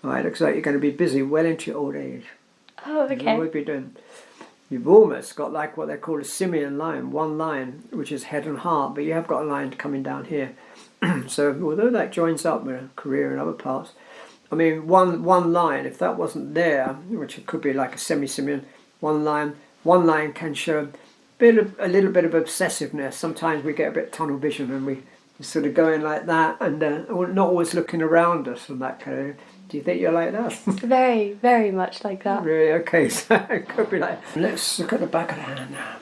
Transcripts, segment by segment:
Right, looks like you're going to be busy well into your old age. Oh, okay. You will be doing. You've almost got like what they call a simian line, one line, which is head and heart, but you have got a line coming down here. So although that joins up with a career in other parts, I mean, one line, if that wasn't there, which it could be like a semi-simian, one line can show a little bit of obsessiveness. Sometimes we get a bit tunnel vision and we sort of going like that and not always looking around us and that kind of. Do you think you're like that? Very, very much like that. Really? Okay, so it could be like. Let's look at the back of the hand now.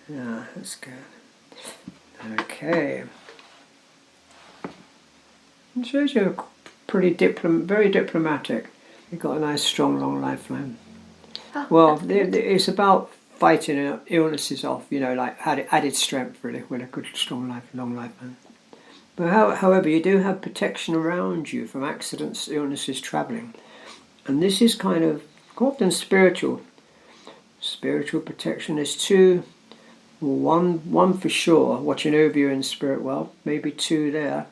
Yeah, that's good. Okay. It shows you're pretty very diplomatic. You've got a nice, strong, long lifeline. Oh, well, it's about fighting illnesses off, like added strength, really, with a good, strong long lifeline. But however, you do have protection around you from accidents, illnesses, travelling. And this is kind of often spiritual. Spiritual protection. There's two. One for sure, watching over you in spirit world, maybe two there.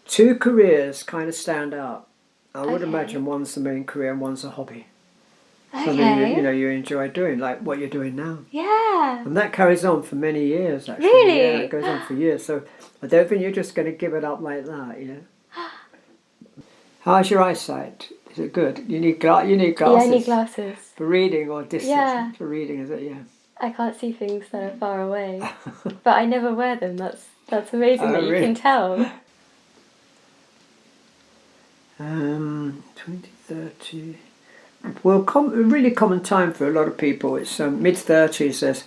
Two careers kind of stand out. I would imagine one's the main career and one's a hobby. Something you enjoy doing, like what you're doing now. Yeah. And that carries on for many years, actually. Really? Yeah, it goes on for years. So I don't think you're just going to give it up like that, How's your eyesight? Is it good? You need glasses? Yeah, I need glasses. For reading or distance? Yeah. For reading, is it? Yeah. I can't see things that are far away. But I never wear them. That's amazing that you really? can tell. 2030. Well, a really common time for a lot of people. It's mid-30s. There's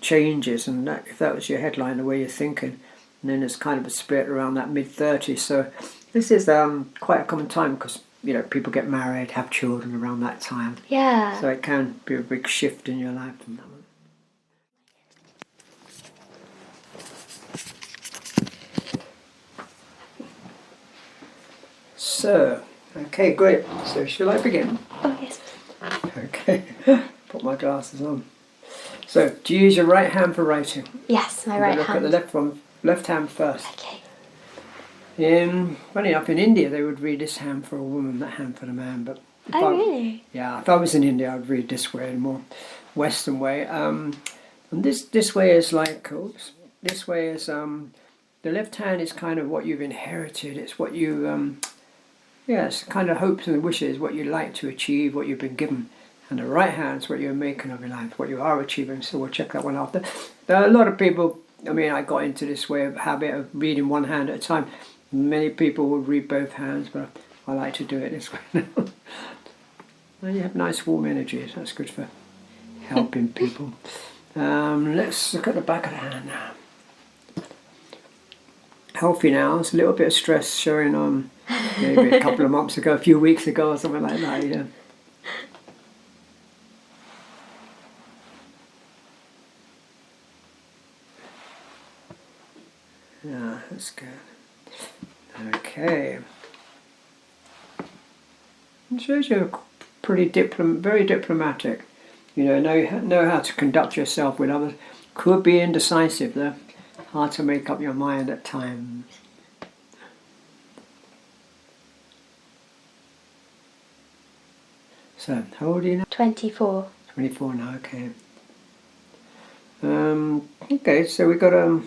changes, and if that was your headline, the way you're thinking, and then there's kind of a split around that mid-30s. So this is quite a common time because people get married, have children around that time. Yeah. So it can be a big shift in your life from that one. So, okay, great. So shall I begin? Oh, yes. Okay, put my glasses on. So, do you use your right hand for writing? Yes, my right look hand. Look at the left hand first. Okay. Funny enough, in India they would read this hand for a woman, that hand for the man. But really? Yeah, if I was in India, I'd read this way, a more Western way. And this way is like, this way is the left hand is kind of what you've inherited. It's what you it's kind of hopes and wishes, what you like to achieve, what you've been given. And the right hand is what you're making of your life, what you are achieving. So we'll check that one after. There are a lot of people. I got into this habit of reading one hand at a time. Many people will read both hands, but I like to do it this way now. And you have nice warm energies. That's good for helping people. Let's look at the back of the hand now. Healthy now. It's a little bit of stress showing on maybe a couple of months ago, a few weeks ago or something like that. Yeah. Yeah, that's good. Okay. It shows you're pretty very diplomatic. Know how to conduct yourself with others. Could be indecisive though. Hard to make up your mind at times. So, how old are you now? 24. 24 now, okay. Okay, so we got it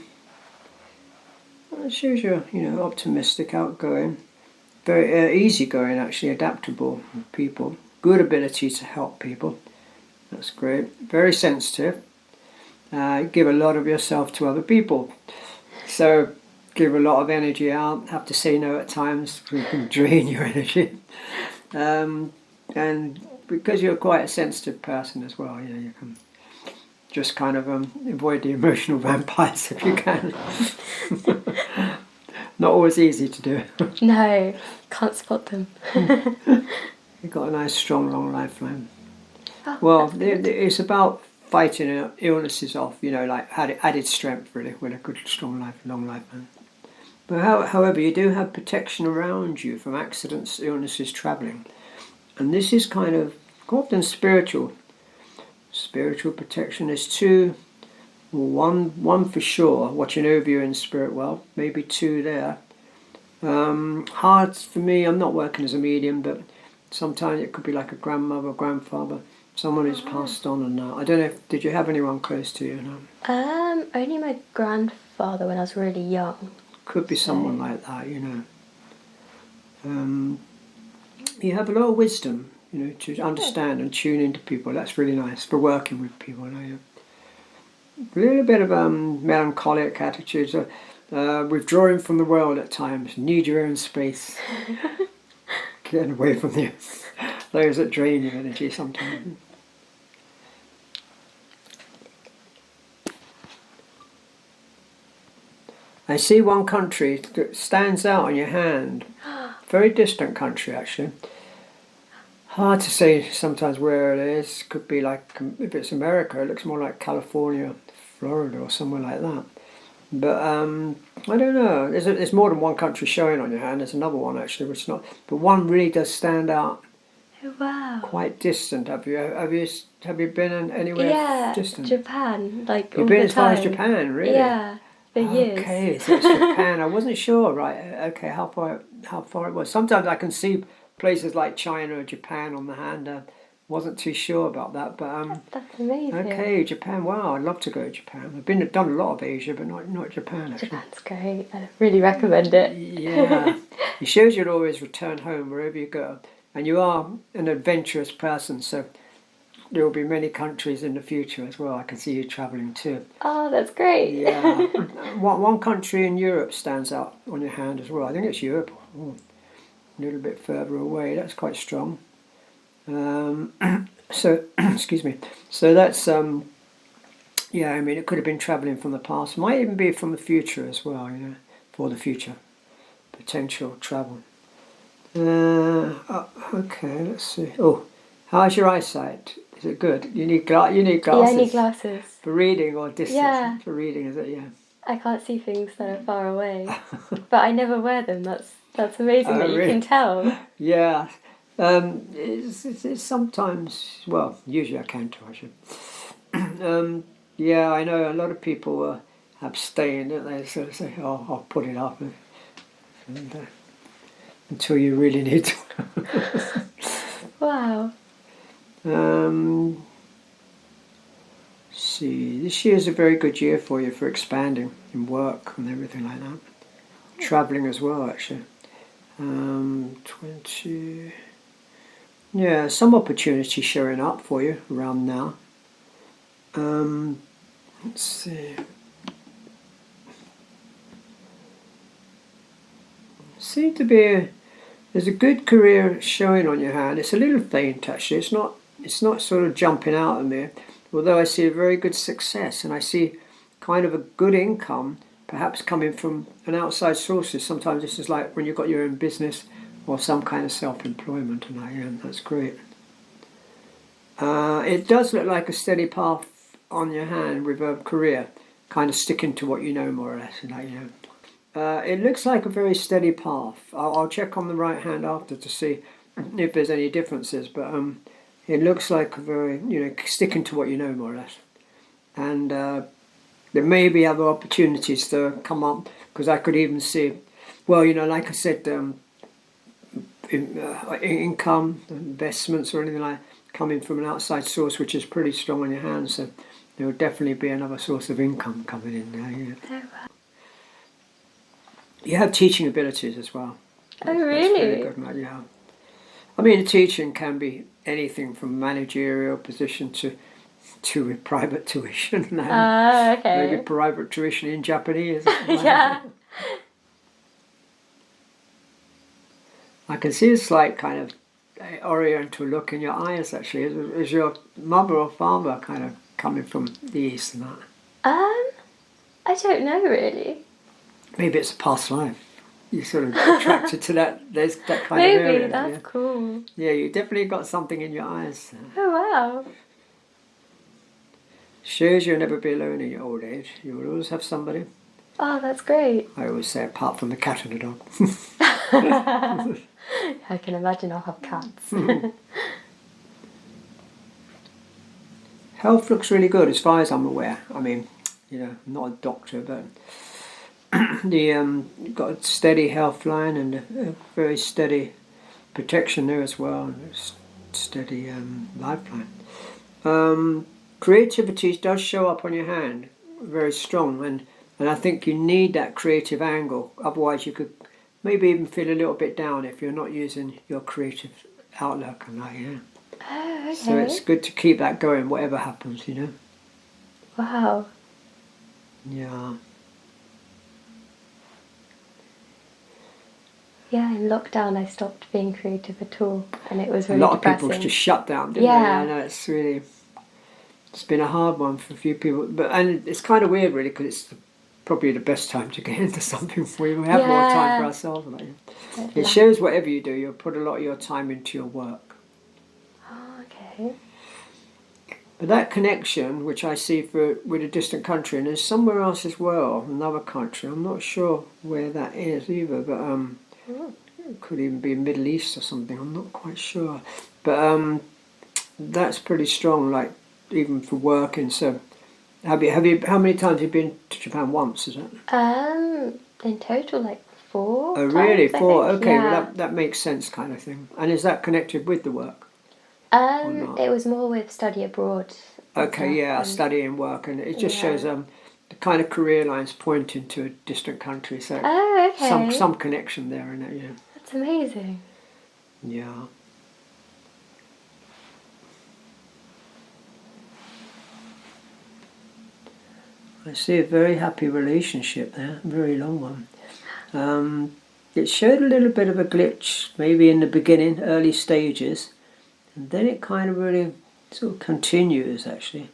shows you're optimistic, outgoing, very easygoing, actually adaptable with people. Good ability to help people. That's great. Very sensitive. Give a lot of yourself to other people. So give a lot of energy out. Have to say no at times. You can drain your energy. And because you're quite a sensitive person as well, you can just kind of avoid the emotional vampires if you can. Not always easy to do. No, can't spot them. You've got a nice, strong, long lifeline. Oh, well, it's about fighting illnesses off, like added strength, really, with a good, strong long lifeline. But however, you do have protection around you from accidents, illnesses, travelling. And this is kind of often spiritual. spiritual protection. There's two, one for sure, watching over you in spirit world, maybe two there. Hard for me, I'm not working as a medium, but sometimes it could be like a grandmother or grandfather, someone who's passed on and now. I don't know did you have anyone close to you? No? Only my grandfather when I was really young. Could be someone like that, You have a lot of wisdom, to understand and tune into people. That's really nice for working with people. A little bit of melancholic attitudes, withdrawing from the world at times, need your own space, getting away from those that drain your energy sometimes. I see one country that stands out on your hand. Very distant country, actually. Hard to say sometimes where it is. Could be like, if it's America, it looks more like California, Florida, or somewhere like that. But I don't know. There's more than one country showing on your hand. There's another one actually, which is not. But one really does stand out. Oh, wow. Quite distant. Have you been anywhere distant? Japan. Like you've been as far as Japan, really? Yeah. For years. Okay, so it's Japan. I wasn't sure, right? Okay, how far it was. Sometimes I can see places like China or Japan on the hand. Wasn't too sure about that, but that's amazing. Okay, Japan. Wow, I'd love to go to Japan. I've done a lot of Asia, but not Japan. Actually. Japan's great. I really recommend it. Yeah, it shows you'll always return home wherever you go, and you are an adventurous person, so. There will be many countries in the future as well. I can see you travelling too. Oh, that's great. Yeah. One country in Europe stands out on your hand as well. I think it's Europe. A little bit further away. That's quite strong. So, excuse me. So that's, yeah, I mean, it could have been travelling from the past. Might even be from the future as well, for the future. Potential travel. Okay, let's see. Oh, how's your eyesight? Is it good? You need glasses. Yeah, I need glasses. For reading or distance? Yeah. For reading, is it? Yeah. I can't see things that are far away, but I never wear them. That's amazing that you can tell. Yeah. It's sometimes, well, usually I can tell, I should. Yeah, I know a lot of people abstain, don't they? Sort of say, oh, I'll put it up until you really need to. Wow. See, this year is a very good year for you for expanding in work and everything like that. Travelling as well, actually. 20. Yeah, some opportunity showing up for you around now. Let's see. Seem to be there's a good career showing on your hand. It's a little faint actually. It's not sort of jumping out at me. Although I see a very good success and I see kind of a good income, perhaps coming from an outside sources. Sometimes this is like when you've got your own business or some kind of self-employment, and that's great. It does look like a steady path on your hand with a career, kind of sticking to what you know more or less. It looks like a very steady path. I'll check on the right hand after to see if there's any differences, but it looks like a very, sticking to what you know more or less. And there may be other opportunities to come up, because I could even see, well, like I said, income, investments or anything like that, coming from an outside source, which is pretty strong on your hands. So there will definitely be another source of income coming in there. Yeah. You have teaching abilities as well. Oh, really? That's good, yeah. I mean, teaching can be anything from managerial position to private tuition. Okay. Maybe private tuition in Japanese. Yeah. I can see a slight kind of oriental look in your eyes, actually. Is your mother or father kind of coming from the east and that? I don't know, really. Maybe it's a past life. You're sort of attracted to that kind Maybe, of area. Maybe, that's cool. Yeah, you definitely got something in your eyes. Oh, wow. Shows you'll never be alone in your old age. You will always have somebody. Oh, that's great. I always say, apart from the cat and the dog. I can imagine I'll have cats. Health looks really good as far as I'm aware. I mean, I'm not a doctor, but the got a steady health line and a very steady protection there as well, and a steady lifeline. Creativity does show up on your hand very strong, and I think you need that creative angle. Otherwise, you could maybe even feel a little bit down if you're not using your creative outlook and that. Yeah. Oh, okay. So it's good to keep that going, whatever happens. Wow. Yeah. Yeah, in lockdown I stopped being creative at all, and it was really A lot depressing. of people just shut down, didn't they? I know it's been a hard one for a few people, and it's kind of weird really, because it's probably the best time to get into something where we have more time for ourselves. It shows whatever you do, you'll put a lot of your time into your work. Oh, okay. But that connection, which I see with a distant country, and there's somewhere else as well, another country, I'm not sure where that is either, but it could even be Middle East or something, I'm not quite sure. But that's pretty strong, like even for working. So how many times have you been to Japan? Once, is it? In total, like 4 Oh, really? times, 4? I think. Okay, Yeah. well that makes sense, kind of thing. And is that connected with the work? It was more with study abroad. Okay, yeah, study and work, and it just shows the kind of career lines pointing to a distant country. So okay. some connection there, in it, yeah. That's amazing. Yeah. I see a very happy relationship there, a very long one. It showed a little bit of a glitch, maybe in the beginning, early stages, and then it kind of really sort of continues, actually.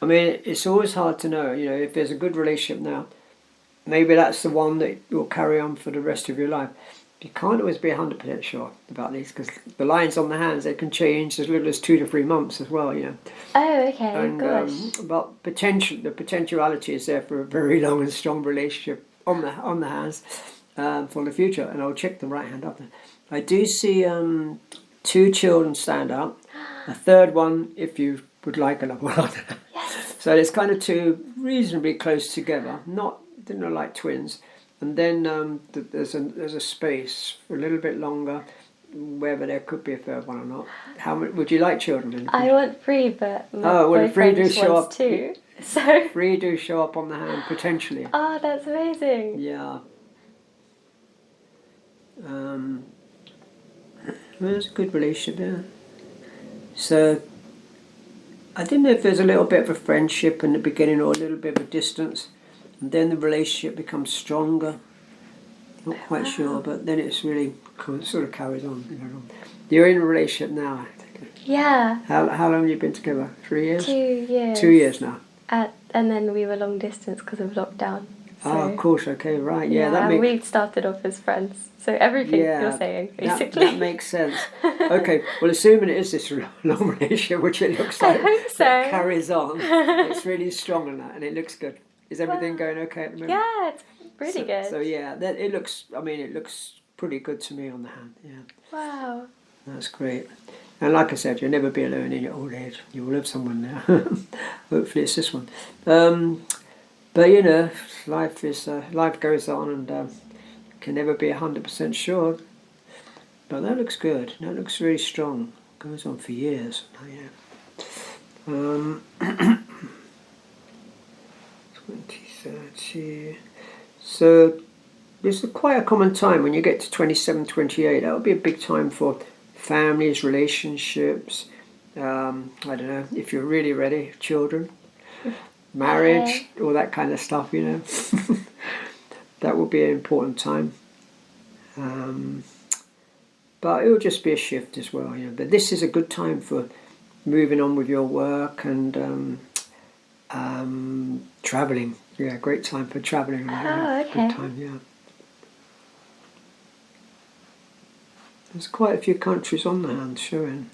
I mean, it's always hard to know, if there's a good relationship now, maybe that's the one that will carry on for the rest of your life. You can't always be 100% sure about these, because the lines on the hands, they can change as little as 2 to 3 months as well, Oh, okay, And gosh. but the potentiality is there for a very long and strong relationship on the hands for the future. And I'll check the right hand up there. I do see 2 children stand up, a third one if you would like another one. Yes. So there's kind of 2 reasonably close together, not like twins. And then there's a space for a little bit longer, whether there could be a third one or not. How many would you like children in the future? I want 3, but my boyfriend wants 2. So 3 do show up on the hand potentially. Oh, that's amazing. Yeah. There's a good relationship there. So I didn't know if there's a little bit of a friendship in the beginning or a little bit of a distance, and then the relationship becomes stronger. Not quite sure, but then it's really sort of carries on. You're in a relationship now, I think. Yeah. How long have you been together? 3 years? 2 years. 2 years now. And then we were long distance because of lockdown. So, of course, okay, right. Yeah, that makes... we started off as friends. So everything you're saying, basically. That makes sense. Okay, well, assuming it is this long relationship, which it looks like, I hope so. that carries on, it's really strong in that, and it looks good. Is everything going okay at the moment? Yeah, it's really good. So yeah, it looks pretty good to me on the hand, yeah. Wow. That's great. And like I said, you'll never be alone in your old age. You will have someone there. Hopefully it's this one. But life goes on, and can never be 100% sure. But that looks good. That looks really strong. Goes on for years. Yeah. 2030. So this is quite a common time when you get to 27, 28. That would be a big time for families, relationships. I don't know if you're really ready, children, marriage, all that kind of stuff. That will be an important time. But it will just be a shift as well. But this is a good time for moving on with your work and travelling. Yeah, great time for travelling. Oh, okay. Good time, yeah. There's quite a few countries on the hand showing.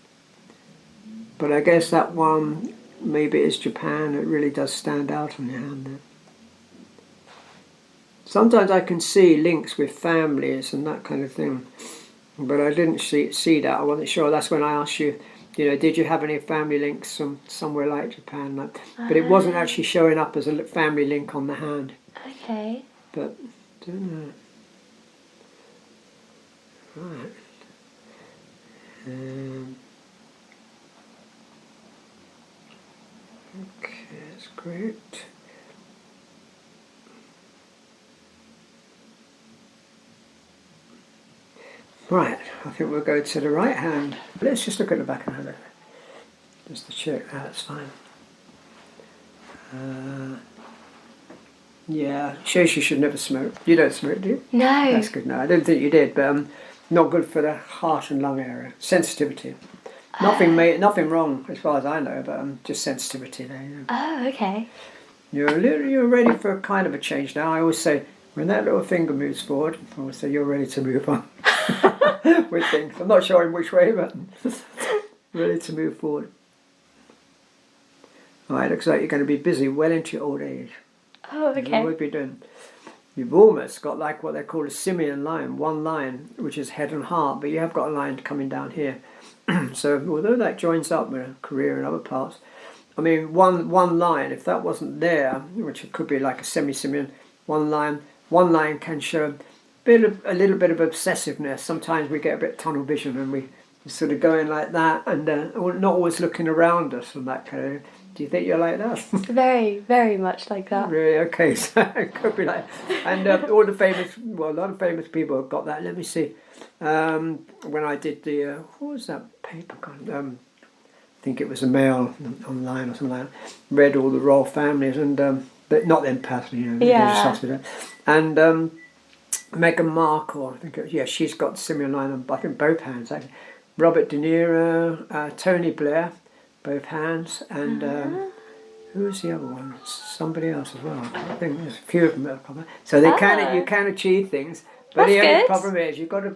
But I guess that one, maybe it is Japan, it really does stand out on your hand there. Sometimes I can see links with families and that kind of thing. But I didn't see that. I wasn't sure. That's when I asked you did you have any family links from somewhere like Japan? Like, but it wasn't actually showing up as a family link on the hand. Okay. But, don't know. Right. Okay, that's great. Right, I think we'll go to the right hand. Let's just look at the back of the hand. Just to check that's fine. Yeah, shows you should never smoke. You don't smoke, do you? No. That's good. No, I don't think you did, but not good for the heart and lung area. Sensitivity. Nothing wrong as far as I know, but just sensitivity there. Oh, okay. You're ready for kind of a change now. I always say when that little finger moves forward, I always say you're ready to move on with things. I'm not sure in which way, but ready to move forward. All right, looks like you're going to be busy well into your old age. Oh, okay. You would be doing. You've almost got like what they call a simian line, one line, which is head and heart, but you have got a line coming down here. So although that joins up with a career in other parts, I mean one line, if that wasn't there, which it could be like a semi-simian, one line can show a little bit of obsessiveness. Sometimes we get a bit tunnel vision and we sort of going like that and not always looking around us and that kind of. Do you think you're like that? Very, very much like that. Really? Okay, so it could be like, and a lot of famous people have got that. Let me see. When I did the what was that paper? I think it was a Mail online or something like that. Read all the royal families and but not them personally, Yeah. And Meghan Markle, I think she's got similar line on I think both hands. Actually. Robert De Niro, Tony Blair. Both hands, and who was the other one? Somebody else as well. I think there's a few of them that have come. So you can achieve things, but the only problem is you've got to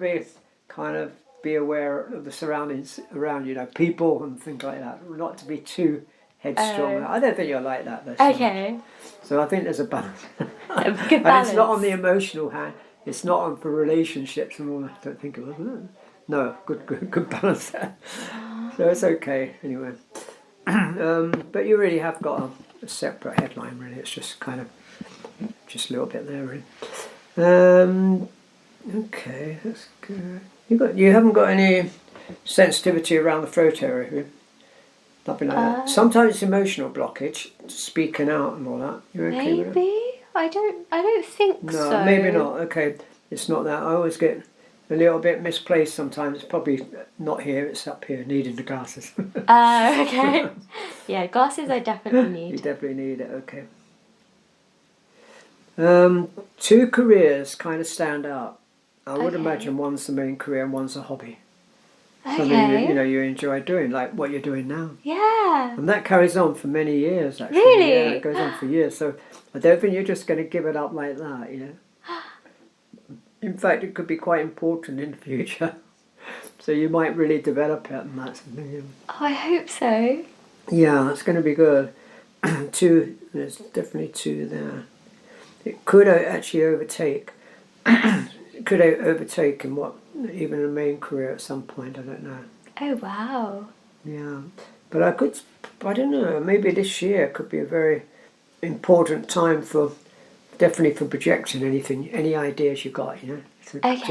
be aware of the surroundings around you, people and things like that. Not to be too headstrong. I don't think you're like that. Though, Okay. So I think there's a balance. A good balance. And it's not on the emotional hand. It's not on for relationships and all that. I don't think it was. No, good balance there. So it's okay anyway. But you really have got a separate headline really. It's just kind of just a little bit there really. Okay, that's good. You haven't got any sensitivity around the throat area, have you? Nothing like that. Sometimes it's emotional blockage, speaking out and all that. You're okay with Maybe. it? I don't think so. No, maybe not. Okay, it's not that. I always get a little bit misplaced sometimes. It's probably not here, it's up here, needing the glasses. Okay. Yeah, glasses I definitely need. You definitely need it, okay. Two careers kind of stand out. I would imagine one's the main career and one's a hobby. Something you enjoy doing, like what you're doing now. Yeah. And that carries on for many years, actually. Really? Yeah, it goes on for years. So I don't think you're just going to give it up like that, In fact, it could be quite important in the future. So you might really develop it and that's something. Oh, I hope so. Yeah, that's going to be good. There's definitely two there. It could actually overtake. It could overtake in even a main career at some point, I don't know. Oh, wow. Yeah, but I don't know, maybe this year could be a very important time definitely for projecting any ideas you got, to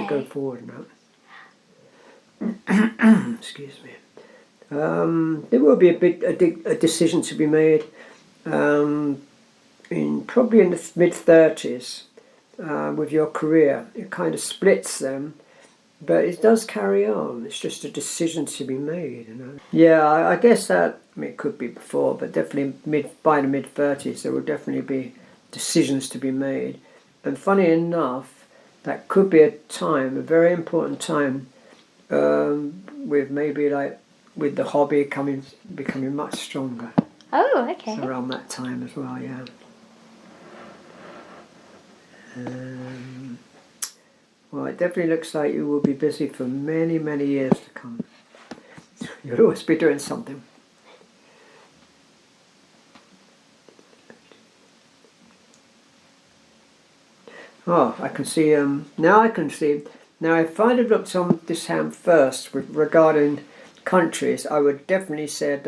go forward now. Excuse me. There will be a decision to be made probably in the mid-30s with your career. It kind of splits them, but it does carry on. It's just a decision to be made. Yeah, I guess that it could be before, but definitely by the mid-30s there will definitely be decisions to be made. And funny enough, that could be a very important time, with maybe with the hobby becoming much stronger. Oh, okay. So around that time as well, yeah. Well, it definitely looks like you will be busy for many, many years to come. You'll always be doing something. Oh, I can see, now if I'd have looked on this hand first regarding countries, I would definitely said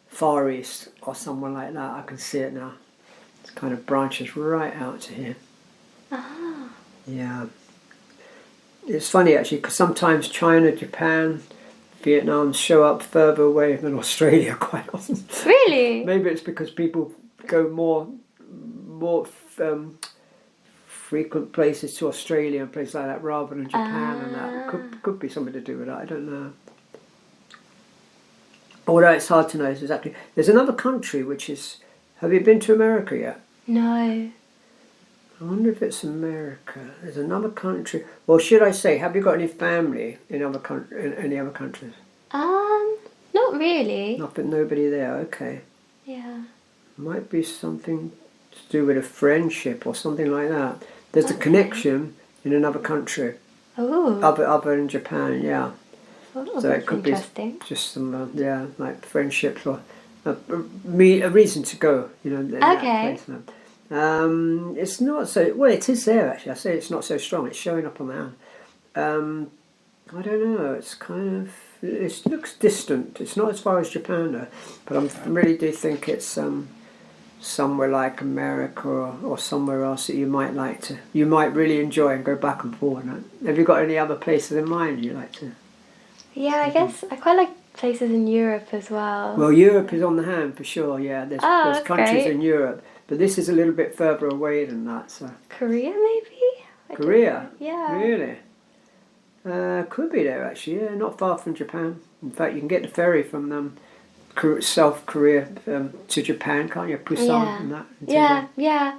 Far East or someone like that. I can see it now. It kind of branches right out to here. Ah. Yeah. It's funny actually because sometimes China, Japan, Vietnam show up further away than Australia quite often. Really? Maybe it's because people go more frequent places to Australia and places like that rather than Japan, and that could be something to do with that. I don't know. Although it's hard to know exactly. There's another country which is. Have you been to America yet? No. I wonder if it's America. There's another country. Well, should I say, have you got any family in any other countries? Not really. Nothing. Nobody there. Okay. Yeah. Might be something to do with a friendship or something like that. There's a connection in another country. Oh. Other than Japan, yeah. Oh, So it could be interesting. just some, like friendships or a reason to go, in that place. It's not so, well, it is there actually. I say it's not so strong. It's showing up on the hand. I don't know. It's kind of, it looks distant. It's not as far as Japan though, but I really do think it's somewhere like America or somewhere else that you might really enjoy and go back and forth. Have you got any other places in mind you like to? Yeah, I guess I quite like places in Europe as well. Well, Europe is on the hand for sure. Yeah, there's countries great. in Europe, but this is a little bit further away than that. So Korea, maybe. Korea, yeah. Really? Could be there actually. Yeah, not far from Japan. In fact, you can get the ferry from South Korea to Japan, can't you? Busan and that. Yeah.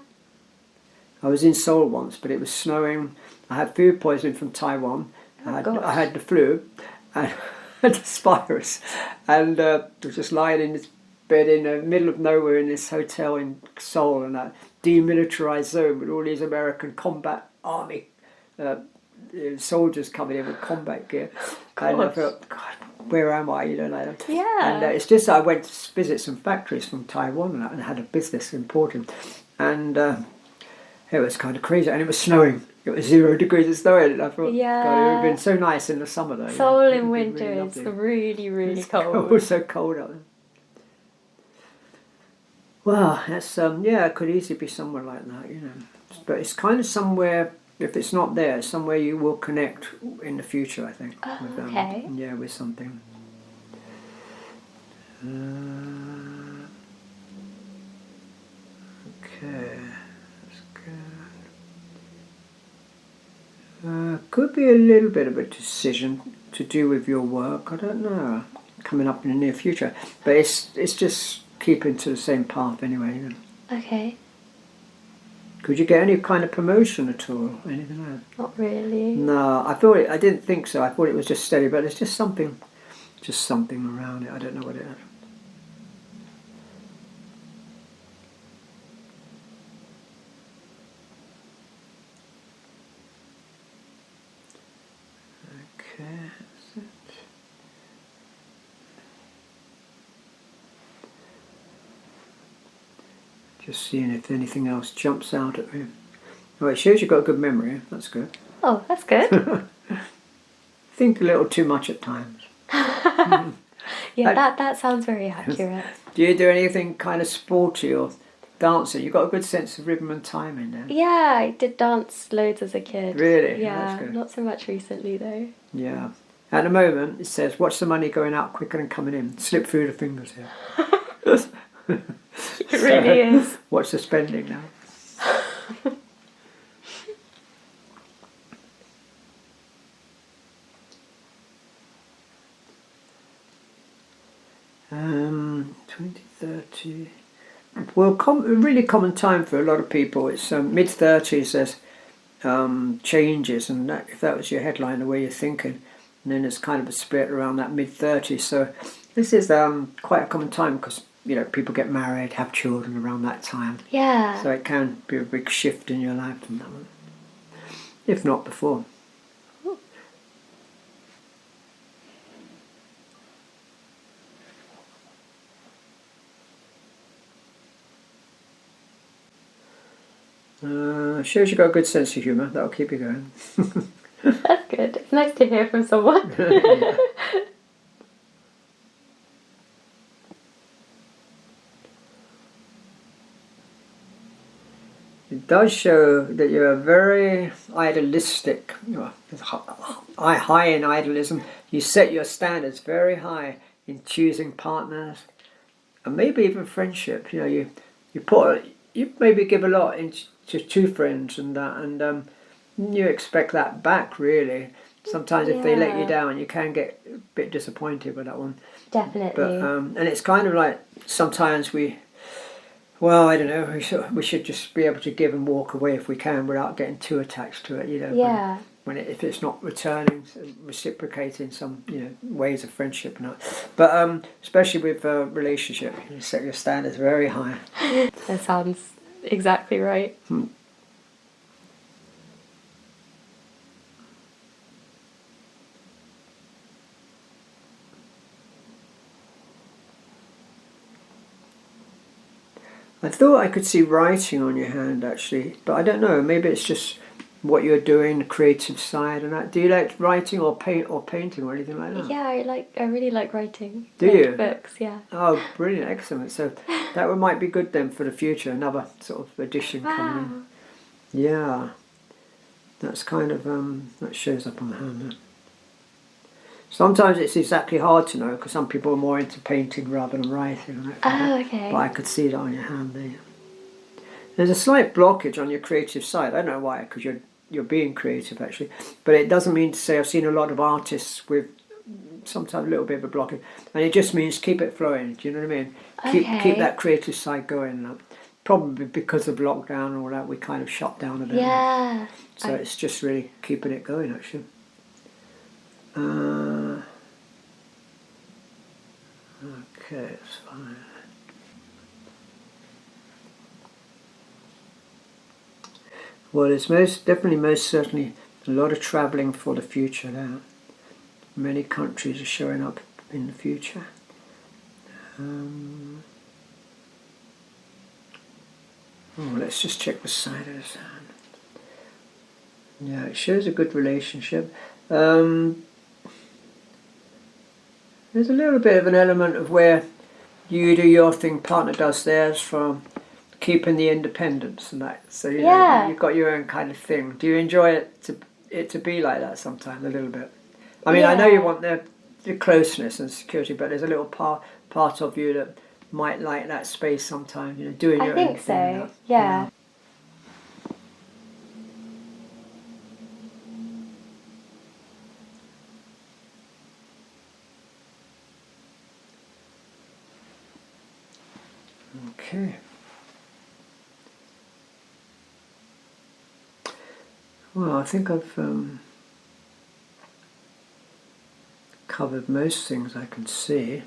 I was in Seoul once, but it was snowing. I had food poisoning from Taiwan. I had the flu. And had this virus, and was just lying in this bed in the middle of nowhere in this hotel in Seoul, in a demilitarized zone with all these American combat army soldiers coming in with combat gear. And I thought, God, where am I? Like that. Yeah. And it's just I went to visit some factories from Taiwan and had a business importing, and it was kind of crazy, and it was snowing. It was 0 degrees of snow, and I thought, God, it would have been so nice in the summer though. Seoul in winter is really, really cold. It was so cold out there. Well, that's it could easily be somewhere like that, But it's kind of somewhere. If it's not there, somewhere you will connect in the future, I think. Okay. With something. Okay. Could be a little bit of a decision to do with your work. I don't know. Coming up in the near future, but it's just keeping to the same path anyway. Okay. Could you get any kind of promotion at all? Anything like that? Not really. No, I didn't think so. I thought it was just steady, but it's just something around it. I don't know what it is. Okay, that's it. Just seeing if anything else jumps out at me. Oh, it shows you've got a good memory. That's good. Oh, that's good. Think a little too much at times. Yeah, that sounds very accurate. Do you do anything kind of sporty or dancing? You've got a good sense of rhythm and timing there. Yeah, I did dance loads as a kid. Really? Yeah, That's good. not so much recently though. Yeah. At the moment, it says, watch the money going out quicker than coming in. Slip through the fingers here. It really is. Watch the spending now. 2030. Well, really common time for a lot of people. It's mid-30s. There's changes, and if that was your headline, the way you're thinking, and then there's kind of a split around that mid-30s. So this is quite a common time because people get married, have children around that time. Yeah. So it can be a big shift in your life from that one, if not before. Shows you've got a good sense of humour. That'll keep you going. That's good. It's nice to hear from someone. It does show that you're very idealistic, high in idealism. You set your standards very high in choosing partners, and maybe even friendship. You maybe give a lot to two friends and that, and you expect that back really. Sometimes if they let you down, you can get a bit disappointed with that one. Definitely. But and it's kind of like sometimes I don't know. We should just be able to give and walk away if we can, without getting too attached to it. Yeah. If it's not returning, reciprocating some ways of friendship and that. But especially with relationship, you set your standards very high. That sounds exactly right. I thought I could see writing on your hand actually, but I don't know. Maybe it's just what you're doing, the creative side and that. Do you like writing or painting or anything like that? Yeah, I really like writing. Do you? Books, yeah. Oh, brilliant, excellent. So that might be good then for the future. Another sort of addition coming in. Yeah, that's kind of that shows up on the hand. Sometimes it's exactly hard to know because some people are more into painting rather than writing. Okay. But I could see that on your hand there. There's a slight blockage on your creative side. I don't know why, because you're being creative actually. But it doesn't mean to say I've seen a lot of artists with sometimes a little bit of a blockage, and it just means keep it flowing. Do you know what I mean? Keep that creative side going. Probably because of lockdown and all that, we kind of shut down a bit. Yeah. So it's just really keeping it going actually. Okay, it's fine. Well, it's most certainly a lot of travelling for the future now. Many countries are showing up in the future. Let's just check the side of this hand. Yeah, it shows a good relationship. There's a little bit of an element of where you do your thing, partner does theirs, from keeping the independence and that. So you've got your own kind of thing. Do you enjoy it to be like that sometimes a little bit? I mean, I know you want the closeness and security, but there's a little part of you that might like that space sometimes. Doing your own thing. I think so. Yeah. Okay. Well, I think I've covered most things I can see.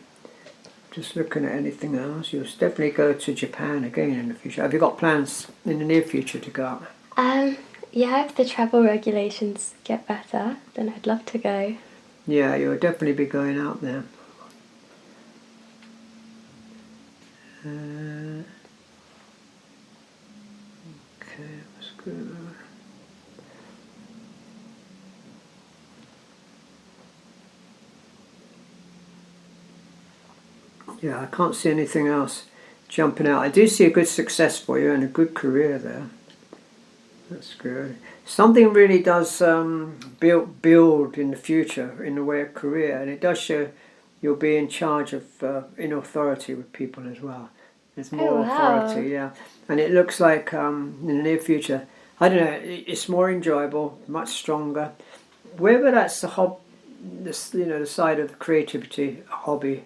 Just looking at anything else. You'll definitely go to Japan again in the future. Have you got plans in the near future to go up? Yeah, if the travel regulations get better, then I'd love to go. Yeah, you'll definitely be going out there. Okay, let's go. Yeah, I can't see anything else jumping out. I do see a good success for you and a good career there. That's good. Something really does build in the future in the way of career, and it does show you'll be in charge of in authority with people as well. There's more authority, yeah. And it looks like in the near future, I don't know, it's more enjoyable, much stronger. Whether that's the side of creativity, hobby,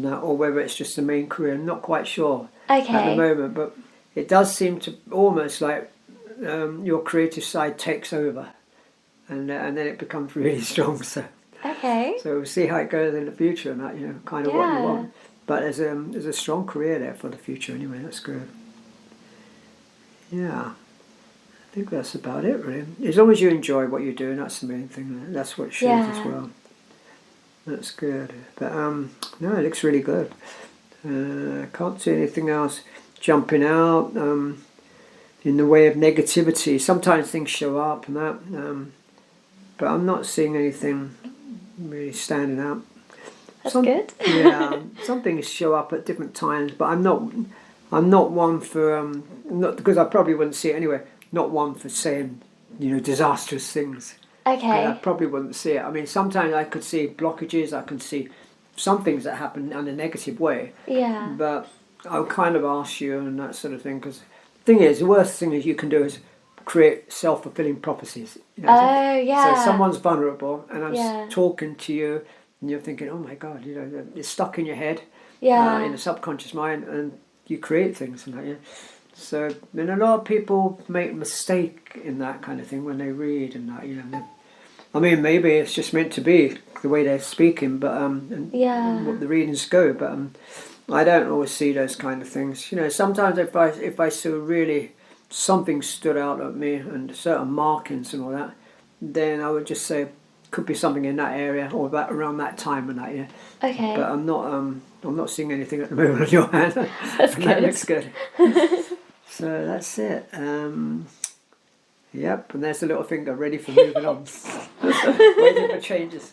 or whether it's just the main career, I'm not quite sure at the moment. But it does seem to almost like your creative side takes over, and then it becomes really strong. So we'll see how it goes in the future, and that kind of what you want. But there's a strong career there for the future anyway. That's good. Yeah, I think that's about it really. As long as you enjoy what you're doing, that's the main thing. That's what it shows as well. That's good. But no, it looks really good. I can't see anything else jumping out in the way of negativity. Sometimes things show up and that, but I'm not seeing anything really standing out. That's good. Yeah, some things show up at different times, but I'm not I'm not one for not because I probably wouldn't see it anyway. Not one for saying disastrous things. Okay. I probably wouldn't see it. I mean, sometimes I could see blockages. I can see some things that happen in a negative way. Yeah. But I'll kind of ask you and that sort of thing, because the thing is, the worst thing that you can do is create self-fulfilling prophecies. Oh, yeah. So someone's vulnerable, and I'm Yeah. talking to you, and you're thinking, "Oh my God," it's stuck in your head, Yeah. in the subconscious mind, and you create things and that. Yeah. So, then a lot of people make a mistake in that kind of thing when they read and that. I mean, maybe it's just meant to be the way they're speaking, but and what the readings go. But I don't always see those kind of things. Sometimes if I saw really something stood out at me and certain markings and all that, then I would just say could be something in that area or that around that time and that. Yeah. Okay. But I'm not seeing anything at the moment on your hand. That's good. That looks good. So that's it. Yep, and there's the little finger ready for moving on. Waiting for changes.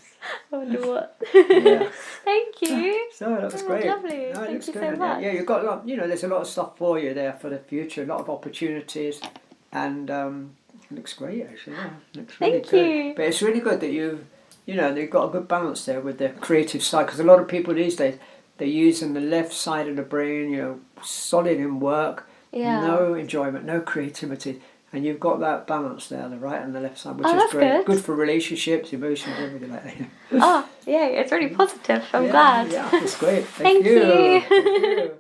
I wonder what. Yeah. Thank you. So that was great. Lovely. No, it Thank looks you good. so much. Yeah, you've got a lot. There's a lot of stuff for you there for the future. A lot of opportunities, and it looks great actually. Yeah, it looks really Thank good. you. But it's really good that they've got a good balance there with the creative side, because a lot of people these days they're using the left side of the brain, solid in work, no enjoyment, no creativity. And you've got that balance there, the right and the left side, which is great. Good for relationships, emotions, everything like that. Oh, yeah, it's really positive. I'm glad. Yeah, it's great. Thank you. Thank you.